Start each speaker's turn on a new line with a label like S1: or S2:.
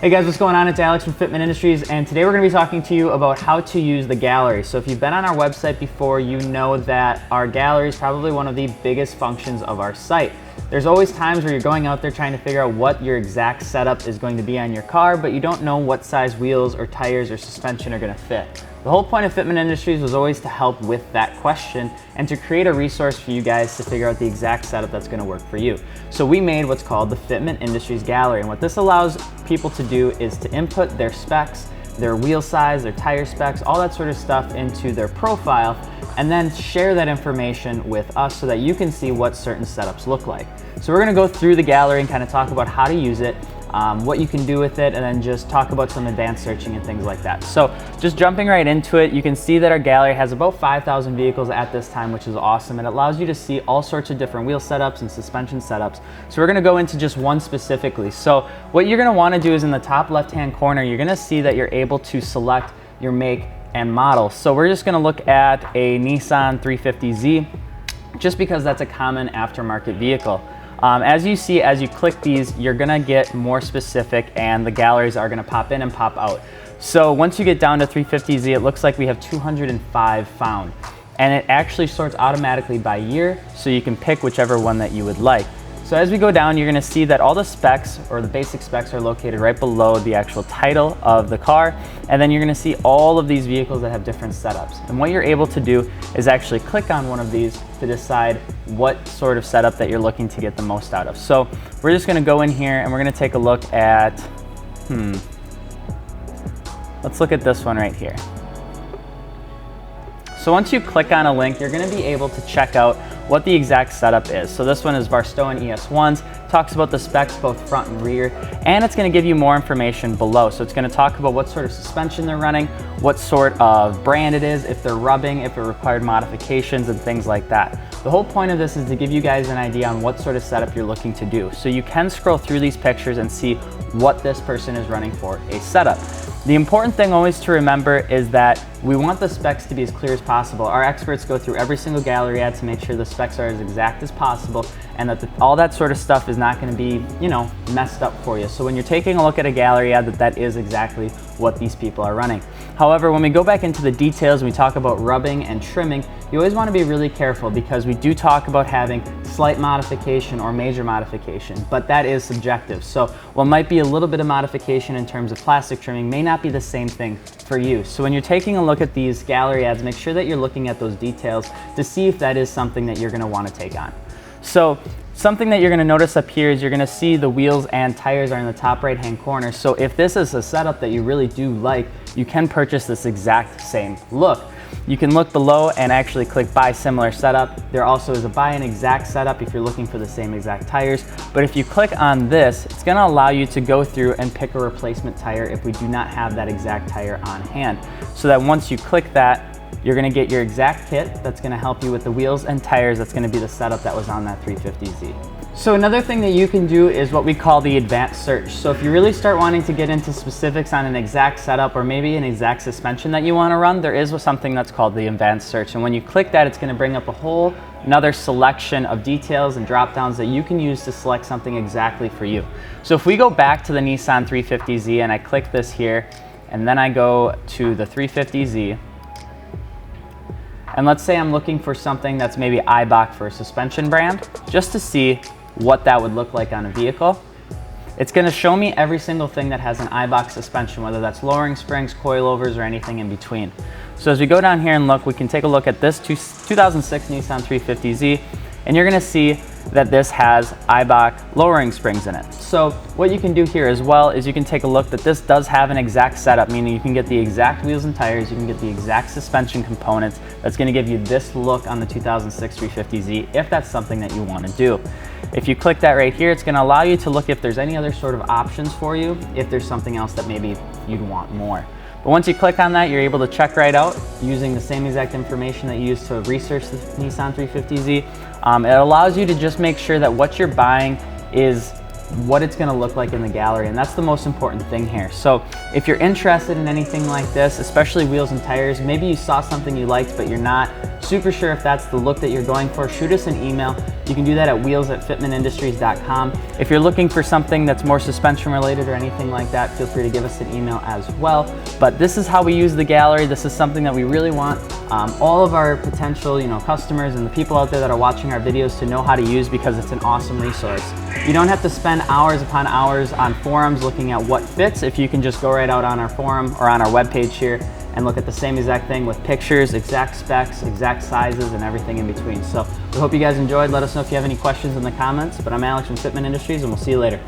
S1: Hey guys, what's going on? It's Alex from Fitment Industries, and today we're going to be talking to you about how to use the gallery. So if you've been on our website before, you know that our gallery is probably one of the biggest functions of our site. There's always times where you're going out there trying to figure out what your exact setup is going to be on your car, but you don't know what size wheels or tires or suspension are going to fit. The whole point of Fitment Industries was always to help with that question and to create a resource for you guys to figure out the exact setup that's going to work for you. So we made what's called the Fitment Industries Gallery, and what this allows people to do is to input their specs, their wheel size, their tire specs, all that sort of stuff into their profile, and then share that information with us so that you can see what certain setups look like. So we're going to go through the gallery and kind of talk about how to use it, what you can do with it, and then just talk about some advanced searching and things like that. So just jumping right into it, you can see that our gallery has about 5,000 vehicles at this time, which is awesome. It allows you to see all sorts of different wheel setups and suspension setups. So we're going to go into just one specifically. So what you're going to want to do is in the top left-hand corner, you're going to see that you're able to select your make and model. So we're just going to look at a Nissan 350Z, just because that's a common aftermarket vehicle. As you see, as you click these, you're gonna get more specific and the galleries are gonna pop in and pop out. So once you get down to 350Z, it looks like we have 205 found. And it actually sorts automatically by year, so you can pick whichever one that you would like. So as we go down, you're gonna see that all the specs, or the basic specs, are located right below the actual title of the car. And then you're gonna see all of these vehicles that have different setups. And what you're able to do is actually click on one of these to decide what sort of setup that you're looking to get the most out of. So we're just gonna go in here and we're gonna take a look at, let's look at this one right here. So once you click on a link, you're gonna be able to check out what the exact setup is. So this one is Varstoen ES1s, talks about the specs both front and rear, and it's gonna give you more information below. So it's gonna talk about what sort of suspension they're running, what sort of brand it is, if they're rubbing, if it required modifications and things like that. The whole point of this is to give you guys an idea on what sort of setup you're looking to do. So you can scroll through these pictures and see what this person is running for a setup. The important thing always to remember is that we want the specs to be as clear as possible. Our experts go through every single gallery ad to make sure the specs are as exact as possible and that all that sort of stuff is not going to be, messed up for you. So when you're taking a look at a gallery ad, that is exactly what these people are running. However, when we go back into the details and we talk about rubbing and trimming, you always want to be really careful because we do talk about having slight modification or major modification, but that is subjective. So what might be a little bit of modification in terms of plastic trimming may not be the same thing for you. So when you're taking a look at these gallery ads, make sure that you're looking at those details to see if that is something that you're going to want to take on. So something that you're going to notice up here is you're going to see the wheels and tires are in the top right hand corner. So if this is a setup that you really do like, you can purchase this exact same look. You can look below and actually click buy similar setup. There also is a buy an exact setup if you're looking for the same exact tires. But if you click on this, it's going to allow you to go through and pick a replacement tire if we do not have that exact tire on hand. So that once you click that, you're going to get your exact kit that's going to help you with the wheels and tires. That's going to be the setup that was on that 350Z. So another thing that you can do is what we call the advanced search. So if you really start wanting to get into specifics on an exact setup or maybe an exact suspension that you want to run, there is something that's called the advanced search. And when you click that, it's going to bring up a whole another selection of details and drop downs that you can use to select something exactly for you. So if we go back to the Nissan 350Z and I click this here, and then I go to the 350Z, and let's say I'm looking for something that's maybe Eibach for a suspension brand, just to see what that would look like on a vehicle. It's going to show me every single thing that has an Eibach suspension, whether that's lowering springs, coilovers, or anything in between. So as we go down here and look, we can take a look at this 2006 Nissan 350Z, and you're going to see that this has Eibach lowering springs in it. So what you can do here as well is you can take a look that this does have an exact setup, meaning you can get the exact wheels and tires, you can get the exact suspension components that's going to give you this look on the 2006 350Z if that's something that you want to do. If you click that right here, it's going to allow you to look if there's any other sort of options for you, if there's something else that maybe you'd want more. But once you click on that, you're able to check right out using the same exact information that you used to research the Nissan 350Z. It allows you to just make sure that what you're buying is what it's gonna look like in the gallery, and that's the most important thing here. So if you're interested in anything like this, especially wheels and tires, maybe you saw something you liked but you're not super sure if that's the look that you're going for, shoot us an email. You can do that at wheels@fitmentindustries.com. If you're looking for something that's more suspension related or anything like that, feel free to give us an email as well. But this is how we use the gallery. This is something that we really want all of our potential customers and the people out there that are watching our videos to know how to use, because it's an awesome resource. You don't have to spend hours upon hours on forums looking at what fits if you can just go right out on our forum or on our webpage here and look at the same exact thing with pictures, exact specs, exact sizes, and everything in between. So we hope you guys enjoyed. Let us know if you have any questions in the comments. But I'm Alex from Fitment Industries, and we'll see you later.